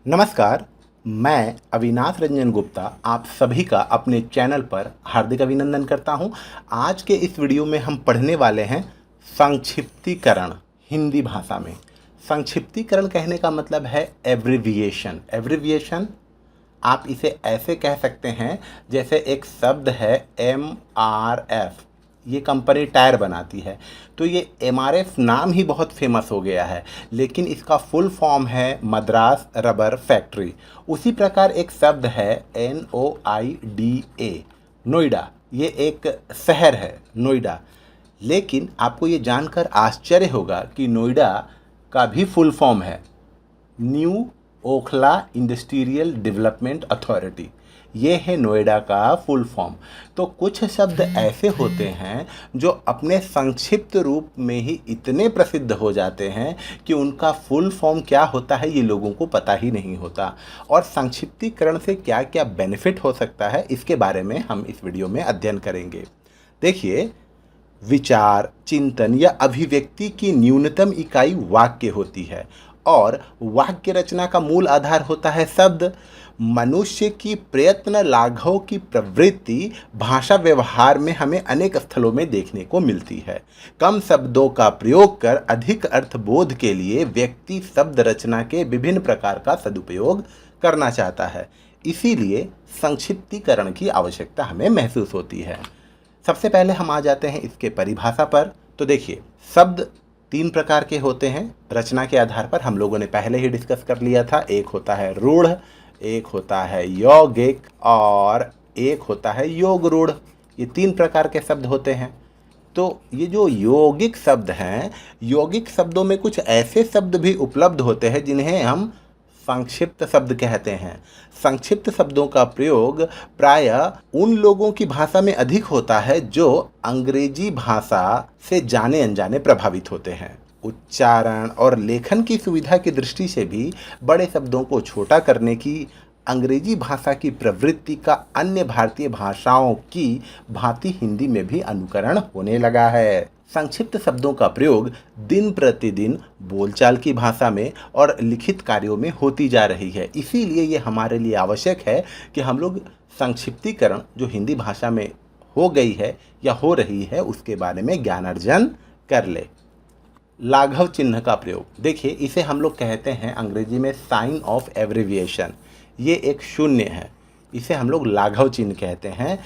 नमस्कार। मैं अविनाश रंजन गुप्ता आप सभी का अपने चैनल पर हार्दिक अभिनंदन करता हूं। आज के इस वीडियो में हम पढ़ने वाले हैं संक्षिप्तीकरण हिंदी भाषा में। संक्षिप्तीकरण कहने का मतलब है एब्रिविएशन। एब्रिविएशन आप इसे ऐसे कह सकते हैं जैसे एक शब्द है MRF, ये कंपनी टायर बनाती है, तो ये MRF नाम ही बहुत फेमस हो गया है, लेकिन इसका फुल फॉर्म है मद्रास रबर फैक्ट्री। उसी प्रकार एक शब्द है NOIDA, नोएडा, ये एक शहर है नोएडा। लेकिन आपको ये जानकर आश्चर्य होगा कि नोएडा का भी फुल फॉर्म है new Okhla industrial development authority. ये है नोएडा का फुल फॉर्म। तो कुछ शब्द ऐसे होते हैं जो अपने संक्षिप्त रूप में ही इतने प्रसिद्ध हो जाते हैं कि उनका फुल फॉर्म क्या होता है ये लोगों को पता ही नहीं होता। और संक्षिप्तीकरण से क्या क्या बेनिफिट हो सकता है इसके बारे में हम इस वीडियो में अध्ययन करेंगे। देखिए, विचार, चिंतन या अभिव्यक्ति की न्यूनतम इकाई वाक्य होती है और वाक्य रचना का मूल आधार होता है शब्द। मनुष्य की प्रयत्न लाघव की प्रवृत्ति भाषा व्यवहार में हमें अनेक स्थलों में देखने को मिलती है। कम शब्दों का प्रयोग कर अधिक अर्थबोध के लिए व्यक्ति शब्द रचना के विभिन्न प्रकार का सदुपयोग करना चाहता है, इसीलिए संक्षिप्तीकरण की आवश्यकता हमें महसूस होती है। सबसे पहले हम आ जाते हैं इसके परिभाषा पर। तो देखिए, शब्द तीन प्रकार के होते हैं रचना के आधार पर, हम लोगों ने पहले ही डिस्कस कर लिया था। एक होता है रूढ़, एक होता है यौगिक और एक होता है योग रूढ़। ये तीन प्रकार के शब्द होते हैं। तो ये जो यौगिक शब्द हैं, यौगिक शब्दों में कुछ ऐसे शब्द भी उपलब्ध होते हैं जिन्हें हम संक्षिप्त शब्द कहते हैं। संक्षिप्त शब्दों का प्रयोग प्रायः उन लोगों की भाषा में अधिक होता है जो अंग्रेजी भाषा से जाने अनजाने प्रभावित होते हैं। उच्चारण और लेखन की सुविधा की दृष्टि से भी बड़े शब्दों को छोटा करने की अंग्रेजी भाषा की प्रवृत्ति का अन्य भारतीय भाषाओं की भांति हिंदी में भी अनुकरण होने लगा है। संक्षिप्त शब्दों का प्रयोग दिन प्रतिदिन बोलचाल की भाषा में और लिखित कार्यों में होती जा रही है। इसीलिए ये हमारे लिए आवश्यक है कि हम लोग संक्षिप्तीकरण जो हिंदी भाषा में हो गई है या हो रही है उसके बारे में ज्ञान अर्जन कर ले। लाघव चिन्ह का प्रयोग, देखिए इसे हम लोग कहते हैं अंग्रेजी में साइन ऑफ एब्रिविएशन। ये एक शून्य है, इसे हम लोग लाघव चिन्ह कहते हैं।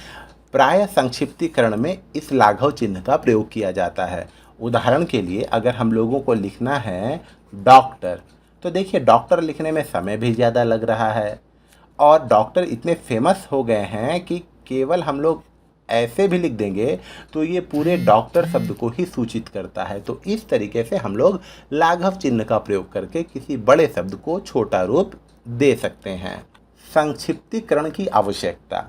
प्राय संक्षिप्तीकरण में इस लाघव चिन्ह का प्रयोग किया जाता है। उदाहरण के लिए अगर हम लोगों को लिखना है डॉक्टर, तो देखिए डॉक्टर लिखने में समय भी ज़्यादा लग रहा है और डॉक्टर इतने फेमस हो गए हैं कि केवल हम लोग ऐसे भी लिख देंगे तो ये पूरे डॉक्टर शब्द को ही सूचित करता है। तो इस तरीके से हम लोग लाघव चिन्ह का प्रयोग करके किसी बड़े शब्द को छोटा रूप दे सकते हैं। संक्षिप्तीकरण की आवश्यकता,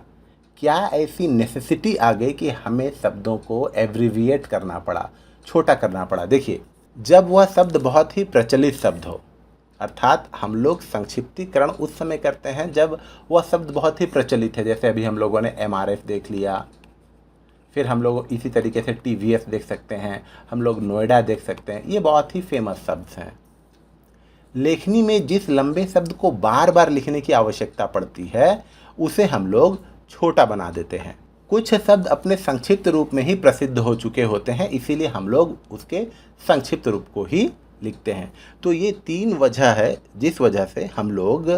क्या ऐसी नेसेसिटी आ गई कि हमें शब्दों को एब्रिविएट करना पड़ा, छोटा करना पड़ा? देखिए, जब वह शब्द बहुत ही प्रचलित शब्द हो, अर्थात हम लोग संक्षिप्तीकरण उस समय करते हैं जब वह शब्द बहुत ही प्रचलित है। जैसे अभी हम लोगों ने MRF देख लिया, फिर हम लोग इसी तरीके से TVS देख सकते हैं, हम लोग नोएडा देख सकते हैं, ये बहुत ही फेमस शब्द हैं। लेखनी में जिस लंबे शब्द को बार बार लिखने की आवश्यकता पड़ती है उसे हम लोग छोटा बना देते हैं। कुछ शब्द अपने संक्षिप्त रूप में ही प्रसिद्ध हो चुके होते हैं, इसीलिए हम लोग उसके संक्षिप्त रूप को ही लिखते हैं। तो ये तीन वजह है जिस वजह से हम लोग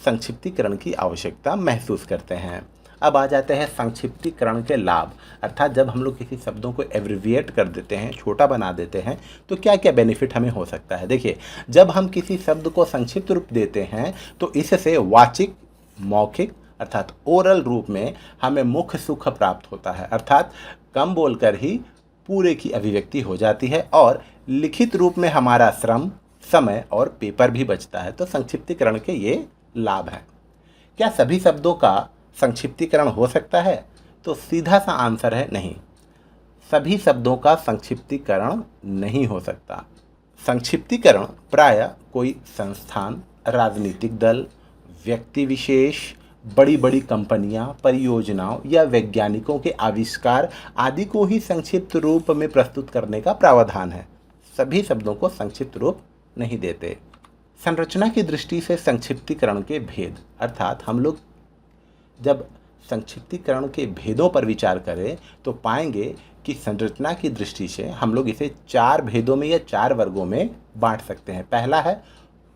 संक्षिप्तीकरण की आवश्यकता महसूस करते हैं। अब आ जाते हैं संक्षिप्तीकरण के लाभ, अर्थात जब हम लोग किसी शब्दों को एब्रिविएट कर देते हैं, छोटा बना देते हैं, तो क्या क्या बेनिफिट हमें हो सकता है। देखिए, जब हम किसी शब्द को संक्षिप्त रूप देते हैं तो इससे वाचिक, मौखिक अर्थात ओरल रूप में हमें मुख्य सुख प्राप्त होता है, अर्थात कम बोलकर ही पूरे की अभिव्यक्ति हो जाती है और लिखित रूप में हमारा श्रम, समय और पेपर भी बचता है। तो संक्षिप्तीकरण के ये लाभ हैं। क्या सभी शब्दों का संक्षिप्तीकरण हो सकता है? तो सीधा सा आंसर है नहीं, सभी शब्दों का संक्षिप्तीकरण नहीं हो सकता। संक्षिप्तीकरण प्रायः कोई संस्थान, राजनीतिक दल, व्यक्ति विशेष, बड़ी बड़ी कंपनियां, परियोजनाओं या वैज्ञानिकों के आविष्कार आदि को ही संक्षिप्त रूप में प्रस्तुत करने का प्रावधान है। सभी शब्दों को संक्षिप्त रूप नहीं देते। संरचना की दृष्टि से संक्षिप्तीकरण के भेद, अर्थात हम लोग जब संक्षिप्तीकरण के भेदों पर विचार करें तो पाएंगे कि संरचना की दृष्टि से हम लोग इसे 4 भेदों में या 4 वर्गों में बांट सकते हैं। पहला है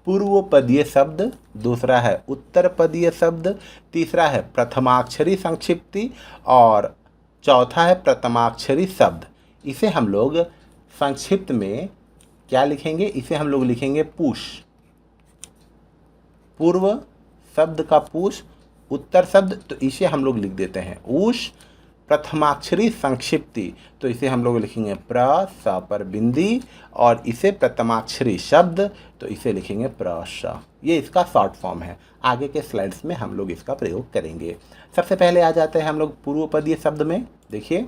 पूर्व पदीय शब्द, दूसरा है उत्तर पदीय शब्द, तीसरा है प्रथमाक्षरी संक्षिप्ति और चौथा है प्रथमाक्षरी शब्द। इसे हम लोग संक्षिप्त में क्या लिखेंगे? इसे हम लोग लिखेंगे पुष। पूर्व शब्द का पुष, उत्तर शब्द तो इसे हम लोग लिख देते हैं उष। प्रथमाक्षरी संक्षिप्ति तो इसे हम लोग लिखेंगे प्र, स पर बिंदी, और इसे प्रथमाक्षरी शब्द तो इसे लिखेंगे प्र श। ये इसका शॉर्ट फॉर्म है। आगे के स्लाइड्स में हम लोग इसका प्रयोग करेंगे। सबसे पहले आ जाते हैं हम लोग पूर्व पदीय शब्द में। देखिए,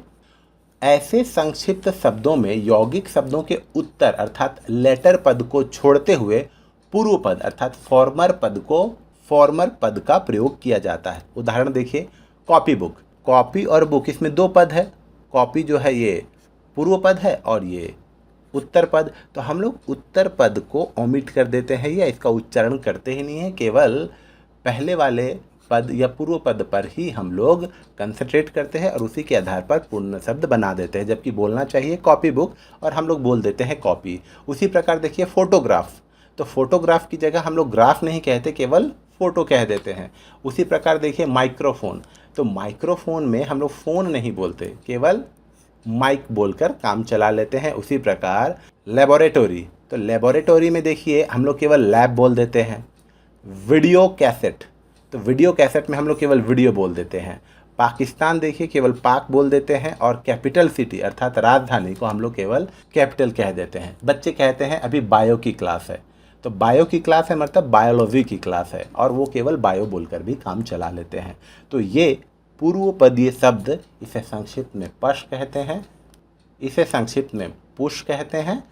ऐसे संक्षिप्त शब्दों में यौगिक शब्दों के उत्तर अर्थात लेटर पद को छोड़ते हुए पूर्व पद अर्थात फॉर्मर पद का प्रयोग किया जाता है। उदाहरण देखिए, कॉपी बुक। कॉपी और बुक, इसमें 2 पद है। कॉपी जो है ये पूर्व पद है और ये उत्तर पद। तो हम लोग उत्तर पद को ओमिट कर देते हैं या इसका उच्चारण करते ही नहीं है, केवल पहले वाले पद या पूर्व पद पर ही हम लोग कंसंट्रेट करते हैं और उसी के आधार पर पूर्ण शब्द बना देते हैं। जबकि बोलना चाहिए कॉपी बुक और हम लोग बोल देते हैं कॉपी। उसी प्रकार देखिए फोटोग्राफ। तो फोटोग्राफ की जगह हम लोग ग्राफ नहीं कहते, केवल फ़ोटो कह देते हैं। उसी प्रकार देखिए माइक्रोफोन। तो माइक्रोफोन में हम लोग फ़ोन नहीं बोलते, केवल माइक बोलकर काम चला लेते हैं। उसी प्रकार लेबोरेटरी, तो लेबोरेटरी में देखिए हम लोग केवल लैब बोल देते हैं। वीडियो कैसेट, तो वीडियो कैसेट में हम लोग केवल वीडियो बोल देते हैं। पाकिस्तान देखिए केवल पाक बोल देते हैं और कैपिटल सिटी अर्थात राजधानी को हम लोग केवल कैपिटल कह देते हैं। बच्चे कहते हैं अभी बायो की क्लास है, तो बायो की क्लास है मतलब बायोलॉजी की क्लास है, और वो केवल बायो बोलकर भी काम चला लेते हैं। तो ये पूर्व पदीय शब्द, इसे संक्षिप्त में पश कहते हैं, इसे संक्षिप्त में पुष कहते हैं।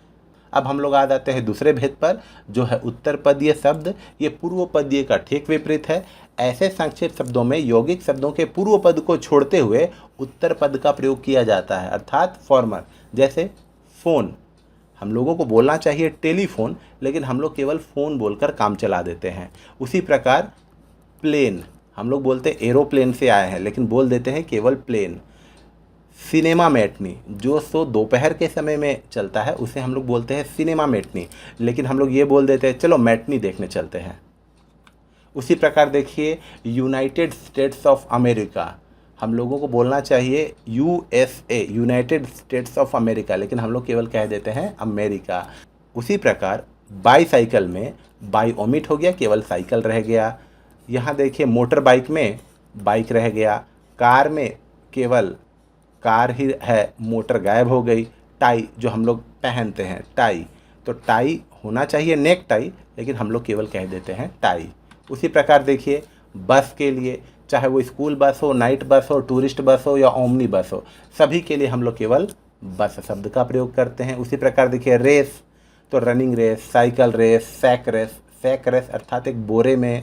अब हम लोग आ जाते हैं दूसरे भेद पर, जो है उत्तर पदीय शब्द। ये पूर्व पदीय का ठीक विपरीत है। ऐसे संक्षिप्त शब्दों में यौगिक शब्दों के पूर्व पद को छोड़ते हुए उत्तर पद का प्रयोग किया जाता है अर्थात फॉर्मर। जैसे फ़ोन, हम लोगों को बोलना चाहिए टेलीफोन, लेकिन हम लोग केवल फ़ोन बोलकर काम चला देते हैं। उसी प्रकार प्लेन, हम लोग बोलते हैं एरोप्लेन से आए हैं, लेकिन बोल देते हैं केवल प्लेन। सिनेमा मैटनी, जो शो दोपहर के समय में चलता है उसे हम लोग बोलते हैं सिनेमा मैटनी, लेकिन हम लोग ये बोल देते हैं चलो मैटनी देखने चलते हैं। उसी प्रकार देखिए यूनाइटेड स्टेट्स ऑफ अमेरिका, हम लोगों को बोलना चाहिए USA United states of America, लेकिन हम लोग केवल कह देते हैं अमेरिका। उसी प्रकार बाईसाइकिल में बाई ओमिट हो गया, केवल साइकिल रह गया। यहाँ देखिए मोटर बाइक में बाइक रह गया। कार में केवल कार ही है, मोटर गायब हो गई। टाई, जो हम लोग पहनते हैं टाई, तो टाई होना चाहिए नेक टाई, लेकिन हम लोग केवल कह देते हैं टाई। उसी प्रकार देखिए बस के लिए, चाहे वो स्कूल बस हो, नाइट बस हो, टूरिस्ट बस हो या ओमनी बस हो, सभी के लिए हम लोग केवल बस शब्द का प्रयोग करते हैं। उसी प्रकार देखिए रेस, तो running race, cycle race, sack race. Sack race अर्थात एक बोरे में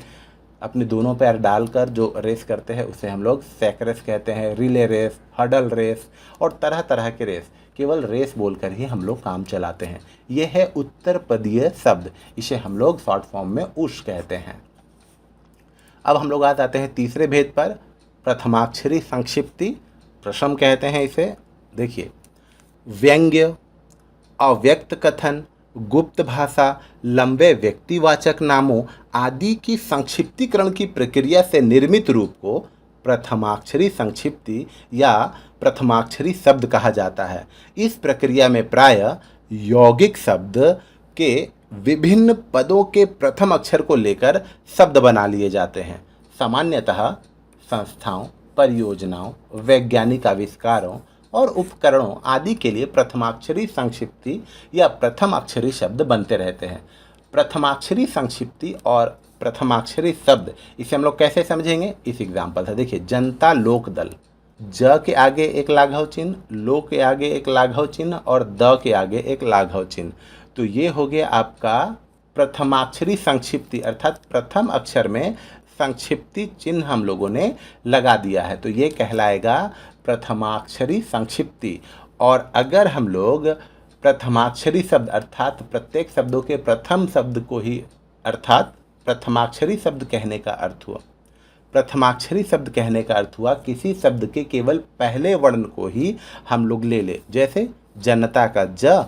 अपने दोनों पैर डालकर जो रेस करते हैं उसे हम लोग सैक रेस कहते हैं। रिले रेस, हडल रेस और तरह तरह के रेस, केवल रेस बोलकर ही हम लोग काम चलाते हैं। यह है उत्तर पदीय शब्द, इसे हम लोग शॉर्ट फॉर्म में उष कहते हैं। अब हम लोग आ जाते हैं तीसरे भेद पर, प्रथमाक्षरी संक्षिप्ति, प्रश्न कहते हैं इसे। देखिए व्यंग्य, अव्यक्त कथन, गुप्त भाषा, लंबे व्यक्तिवाचक नामों आदि की संक्षिप्तीकरण की प्रक्रिया से निर्मित रूप को प्रथमाक्षरी संक्षिप्ति या प्रथमाक्षरी शब्द कहा जाता है। इस प्रक्रिया में प्रायः यौगिक शब्द के विभिन्न पदों के प्रथम अक्षर को लेकर शब्द बना लिए जाते हैं। सामान्यतः संस्थाओं, परियोजनाओं, वैज्ञानिक आविष्कारों और उपकरणों आदि के लिए प्रथमाक्षरी संक्षिप्ति या प्रथम अक्षरी शब्द बनते रहते हैं। प्रथमाक्षरी संक्षिप्ति और प्रथमाक्षरी शब्द, इसे हम लोग कैसे समझेंगे? इस एग्जाम्पल से देखिए, जनता लोक दल, ज के आगे एक लाघव चिन्ह, लो के आगे एक लाघव चिन्ह और द के आगे एक लाघव चिन्ह। तो ये हो गया आपका प्रथमाक्षरी संक्षिप्ति, अर्थात प्रथम अक्षर में संक्षिप्ति चिन्ह हम लोगों ने लगा दिया है, तो ये कहलाएगा प्रथमाक्षरी संक्षिप्ति। और अगर हम लोग प्रथमाक्षरी शब्द अर्थात प्रत्येक शब्दों के प्रथम शब्द को ही अर्थात प्रथमाक्षरी शब्द कहने का अर्थ हुआ। प्रथमाक्षरी शब्द कहने का अर्थ हुआ किसी शब्द के केवल पहले वर्ण को ही हम लोग ले ले, जैसे जनता का ज,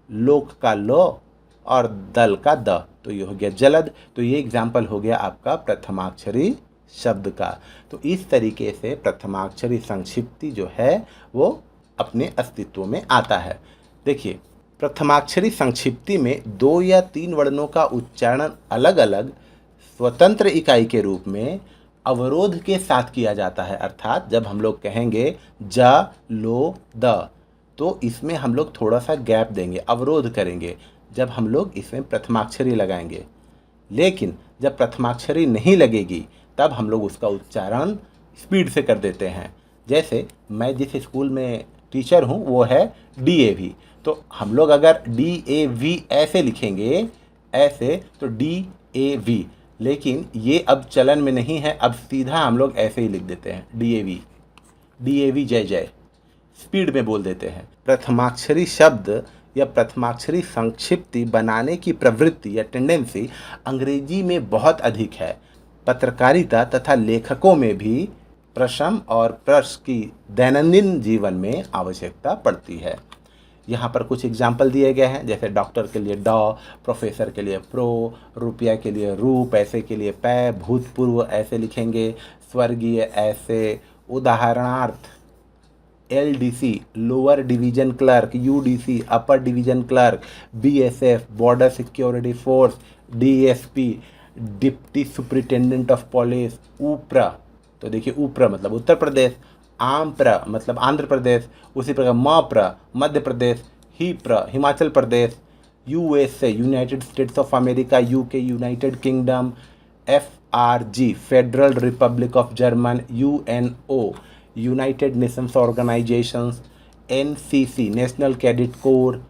लोक का लो और दल का द, तो ये हो गया जलद। तो ये एग्जाम्पल हो गया आपका प्रथमाक्षरी शब्द का। तो इस तरीके से प्रथमाक्षरी संक्षिप्ति जो है वो अपने अस्तित्व में आता है। देखिए, प्रथमाक्षरी संक्षिप्ति में 2 या 3 वर्णों का उच्चारण अलग अलग स्वतंत्र इकाई के रूप में अवरोध के साथ किया जाता है। अर्थात जब हम लोग कहेंगे ज, लो, द, तो इसमें हम लोग थोड़ा सा गैप देंगे, अवरोध करेंगे जब हम लोग इसमें प्रथमाक्षरी लगाएंगे। लेकिन जब प्रथमाक्षरी नहीं लगेगी तब हम लोग उसका उच्चारण स्पीड से कर देते हैं। जैसे मैं जिस स्कूल में टीचर हूँ वो है DAV, तो हम लोग अगर DAV ऐसे लिखेंगे, ऐसे, तो DAV, लेकिन ये अब चलन में नहीं है, अब सीधा हम लोग ऐसे ही लिख देते हैं DAV, DAV जय जय, स्पीड में बोल देते हैं। प्रथमाक्षरी शब्द या प्रथमाक्षरी संक्षिप्ति बनाने की प्रवृत्ति या टेंडेंसी अंग्रेजी में बहुत अधिक है। पत्रकारिता तथा लेखकों में भी प्रश्न और प्रश्न की दैनंदिन जीवन में आवश्यकता पड़ती है। यहाँ पर कुछ एग्जाम्पल दिए गए हैं, जैसे डॉक्टर के लिए डॉ, प्रोफेसर के लिए प्रो, रुपया के लिए रू, पैसे के लिए पै, भूतपूर्व ऐसे लिखेंगे, स्वर्गीय ऐसे। उदाहरणार्थ LDC lower division clerk, UDC upper division clerk, BSF border security force, DSP deputy superintendent of police, UPRA, तो देखिए UPRA मतलब उत्तर प्रदेश, AMPRA मतलब आंध्र प्रदेश, उसी प्रकार MAPRA Madhya Pradesh, HIPRA Himachal Pradesh, USA United states of America, UK United kingdom, FRG federal Republic of German, UNO United Nations organisations, NCC national cadet corps,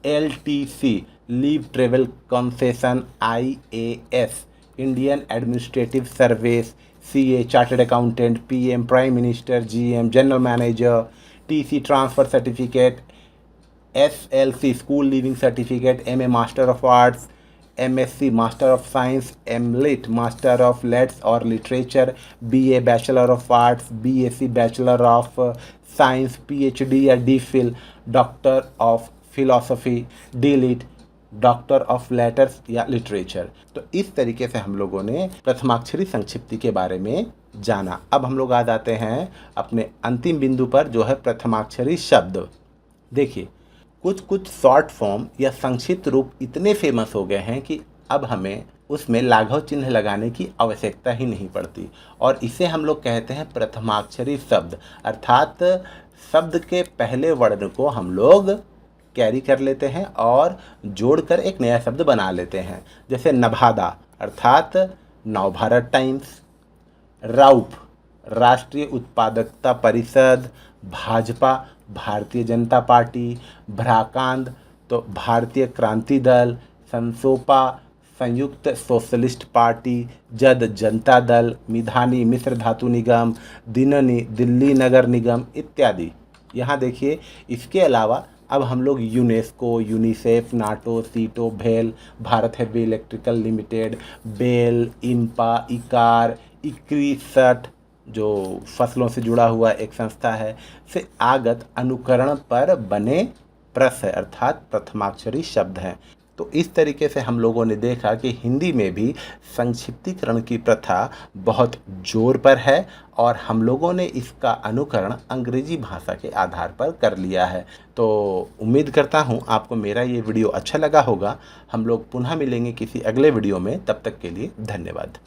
LTC leave travel concession, IAS Indian administrative service, CA chartered accountant, PM prime minister, GM general manager, TC transfer certificate, SLC school leaving certificate, MA master of arts, MSc master of science, MLit master of let's और literature, BA bachelor of arts, BSc bachelor of science, PhD या DPhil doctor of philosophy, DLit doctor of letters या literature. तो इस तरीके से हम लोगों ने प्रथमाक्षरी संक्षिप्ति के बारे में जाना। अब हम लोग आ जाते हैं अपने अंतिम बिंदु पर, जो है प्रथमाक्षरी शब्द। देखिए, कुछ शॉर्ट फॉर्म या संक्षिप्त रूप इतने फेमस हो गए हैं कि अब हमें उसमें लाघव चिन्ह लगाने की आवश्यकता ही नहीं पड़ती, और इसे हम लोग कहते हैं प्रथमाक्षरी शब्द। अर्थात शब्द के पहले वर्ण को हम लोग कैरी कर लेते हैं और जोड़कर एक नया शब्द बना लेते हैं। जैसे नभादा अर्थात नवभारत टाइम्स, राउप राष्ट्रीय उत्पादकता परिषद, भाजपा भारतीय जनता पार्टी, भ्राकांद तो भारतीय क्रांति दल, संसोपा संयुक्त सोशलिस्ट पार्टी, जद जनता दल, मिधानी मिश्र धातु निगम, दिननी दिल्ली नगर निगम इत्यादि। यहाँ देखिए, इसके अलावा अब हम लोग यूनेस्को, यूनिसेफ, नाटो, सीटो, भेल, Bharat heavy electrical limited, BEL, इम्पा, इकार, इक्रीसठ जो फसलों से जुड़ा हुआ एक संस्था है, से आगत अनुकरण पर बने प्रश्न अर्थात प्रथमाक्षरी शब्द हैं। तो इस तरीके से हम लोगों ने देखा कि हिंदी में भी संक्षिप्तीकरण की प्रथा बहुत जोर पर है, और हम लोगों ने इसका अनुकरण अंग्रेजी भाषा के आधार पर कर लिया है। तो उम्मीद करता हूँ आपको मेरा ये वीडियो अच्छा लगा होगा। हम लोग पुनः मिलेंगे किसी अगले वीडियो में, तब तक के लिए धन्यवाद।